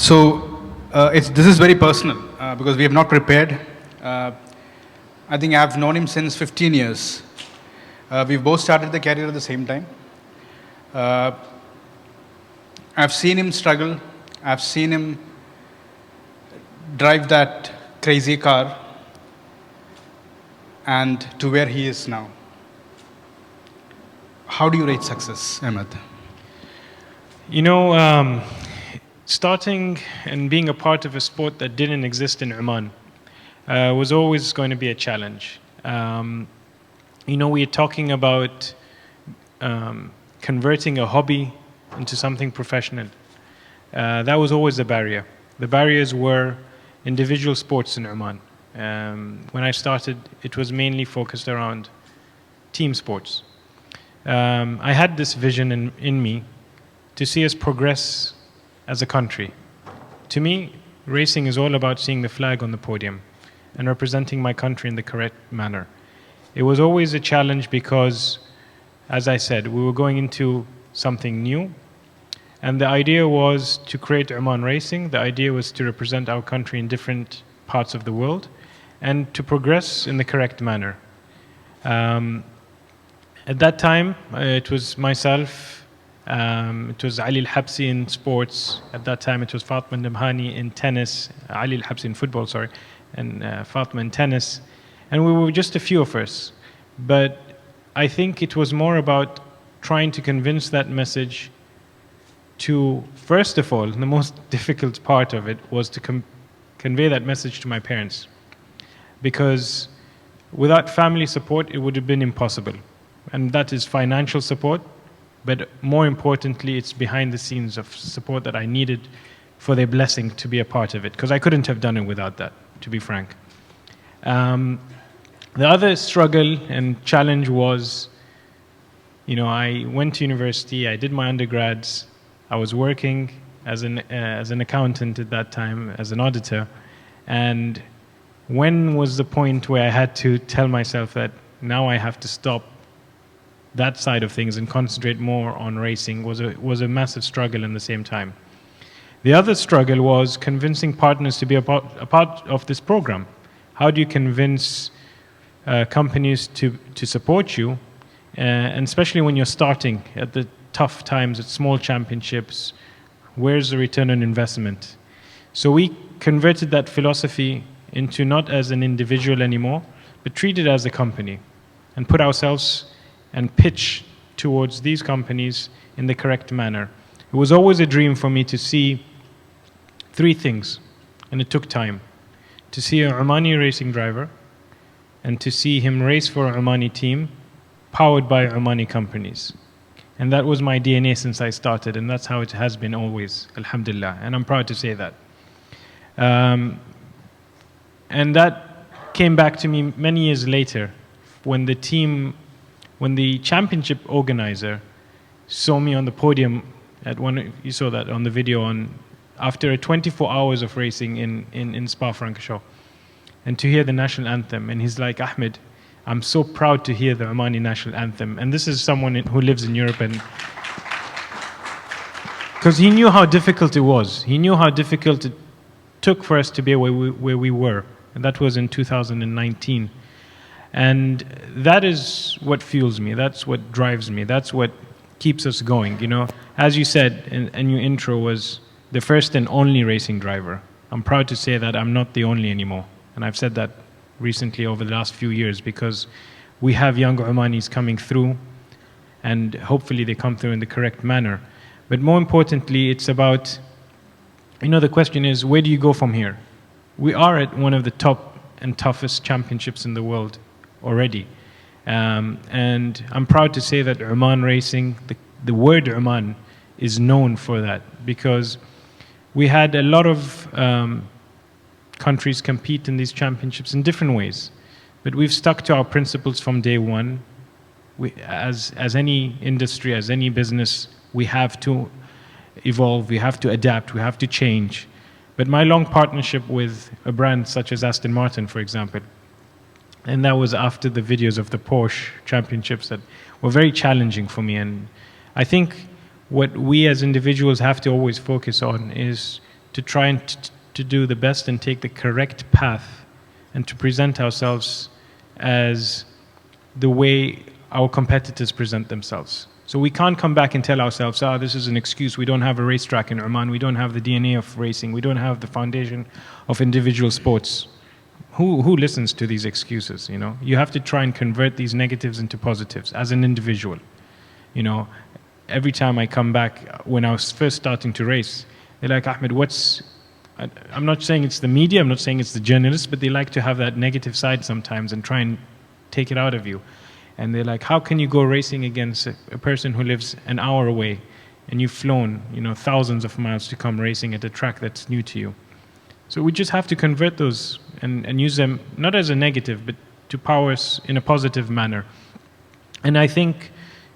This is very personal because we have not prepared. I think I've known him since 15 years. We've both started the career at the same time. I've seen him struggle. I've seen him drive that crazy car and to where he is now. How do you rate success, Ahmad? Starting and being a part of a sport that didn't exist in Oman was always going to be a challenge. We're talking about converting a hobby into something professional. That was always the barrier. The barriers were individual sports in Oman. When I started, it was mainly focused around team sports. I had this vision in me to see us progress as a country. To me, racing is all about seeing the flag on the podium and representing my country in the correct manner. It was always a challenge because, as I said, we were going into something new. And the idea was to create Oman Racing. The idea was to represent our country in different parts of the world and to progress in the correct manner. At that time, it was myself, it was Ali Al Harthy in sports. At that time, it was Fatma Namhani in tennis, Ali Al Harthy in football, sorry, and Fatma in tennis. And we were just a few of us. But I think it was more about trying to convince that message to, first of all, the most difficult part of it was to convey that message to my parents. Because without family support, it would have been impossible. And that is financial support, but more importantly, it's behind the scenes of support that I needed for their blessing to be a part of it, because I couldn't have done it without that, to be frank. The other struggle and challenge was, I went to university, I did my undergrads, I was working as an accountant at that time, as an auditor, and when was the point where I had to tell myself that now I have to stop that side of things and concentrate more on racing was a massive struggle in the same time. The other struggle was convincing partners to be a part of this program. How do you convince companies to support you, and especially when you're starting at the tough times, at small championships, where's the return on investment? So we converted that philosophy into not as an individual anymore, but treat it as a company and put ourselves and pitch towards these companies in the correct manner. It was always a dream for me to see three things, and it took time. To see an Omani racing driver, and to see him race for an Omani team, powered by Omani companies. And that was my DNA since I started, and that's how it has been always, alhamdulillah, and I'm proud to say that. And that came back to me many years later, when the championship organizer saw me on the podium at you saw that on the video after 24 hours of racing in Spa-Francorchamps, and to hear the national anthem, and he's like, Ahmed, I'm so proud to hear the Omani national anthem. And this is someone who lives in Europe, and because he knew how difficult it was. He knew how difficult it took for us to be where we were, and that was in 2019. And that is what fuels me. That's what drives me. That's what keeps us going. As you said in your intro, was the first and only racing driver. I'm proud to say that I'm not the only anymore. And I've said that recently over the last few years, because we have young Omanis coming through, and hopefully they come through in the correct manner. But more importantly, it's about, the question is, where do you go from here? We are at one of the top and toughest championships in the world already. And I'm proud to say that Oman Racing, the word Oman, is known for that, because we had a lot of countries compete in these championships in different ways. But we've stuck to our principles from day one. As any industry, as any business, we have to evolve, we have to adapt, we have to change. But my long partnership with a brand such as Aston Martin, for example, and that was after the videos of the Porsche championships that were very challenging for me. And I think what we as individuals have to always focus on is to try and to do the best and take the correct path and to present ourselves as the way our competitors present themselves. So we can't come back and tell ourselves, this is an excuse. We don't have a racetrack in Oman. We don't have the DNA of racing. We don't have the foundation of individual sports. Who listens to these excuses, you know? You have to try and convert these negatives into positives as an individual. You know, every time I come back, when I was first starting to race, they're like, Ahmed, I'm not saying it's the media, I'm not saying it's the journalists, but they like to have that negative side sometimes and try and take it out of you. And they're like, how can you go racing against a person who lives an hour away and you've flown, you know, thousands of miles to come racing at a track that's new to you? So we just have to convert those and use them not as a negative, but to power us in a positive manner. And I think,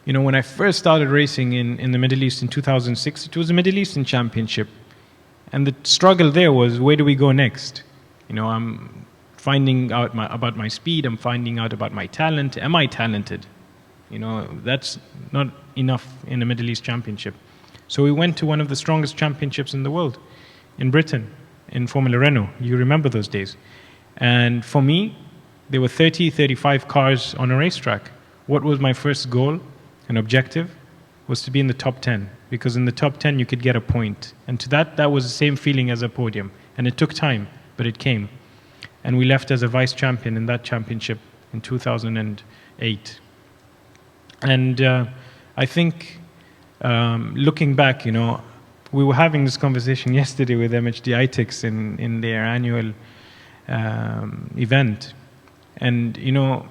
you know, when I first started racing in the Middle East in 2006, it was a Middle Eastern Championship. And the struggle there was, where do we go next? You know, I'm finding out about my speed, I'm finding out about my talent. Am I talented? You know, that's not enough in the Middle East Championship. So we went to one of the strongest championships in the world, in Britain, in Formula Renault. You remember those days. And for me, there were 30, 35 cars on a racetrack. What was my first goal and objective? Was to be in the top 10. Because in the top 10, you could get a point. And to that was the same feeling as a podium. And it took time, but it came. And we left as a vice champion in that championship in 2008. And I think, looking back, you know, we were having this conversation yesterday with MHD ITIX in their annual event. And, you know,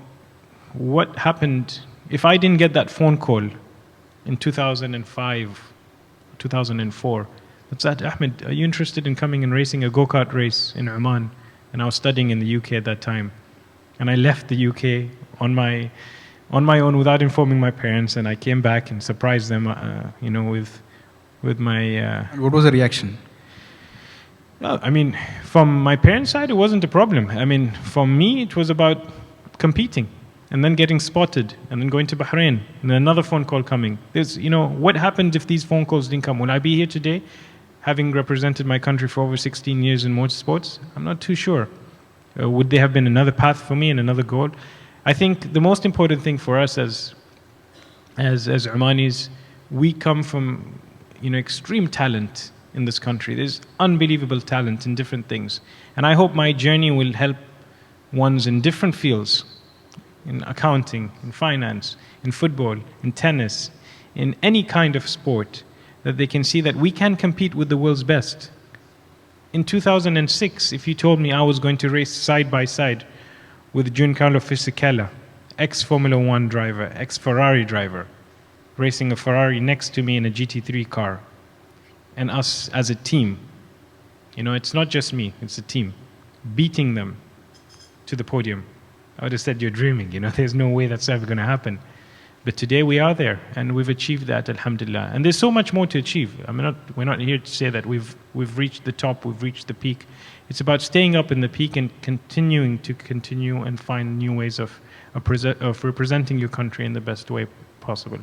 what happened, if I didn't get that phone call in 2005, 2004, that said, Ahmed, are you interested in coming and racing a go-kart race in Oman? And I was studying in the UK at that time. And I left the UK on my own without informing my parents, and I came back and surprised them, you know, with my... And what was the reaction? Well, I mean, from my parents' side, it wasn't a problem. I mean, for me, it was about competing and then getting spotted and then going to Bahrain and then another phone call coming. There's, you know, what happened if these phone calls didn't come? Would I be here today, having represented my country for over 16 years in motorsports? I'm not too sure. Would there have been another path for me and another goal? I think the most important thing for us as Omanis, we come from, you know, extreme talent in this country. There's unbelievable talent in different things. And I hope my journey will help ones in different fields, in accounting, in finance, in football, in tennis, in any kind of sport, that they can see that we can compete with the world's best. In 2006, if you told me I was going to race side by side with Giancarlo Fisichella, ex-Formula One driver, ex-Ferrari driver, racing a Ferrari next to me in a GT3 car, and us as a team, you know, it's not just me, it's a team, beating them to the podium, I would have said, you're dreaming, you know, there's no way that's ever going to happen. But today we are there, and we've achieved that, alhamdulillah. And there's so much more to achieve. I mean, we're not here to say that we've reached the top, we've reached the peak. It's about staying up in the peak and continuing and find new ways of representing your country in the best way possible.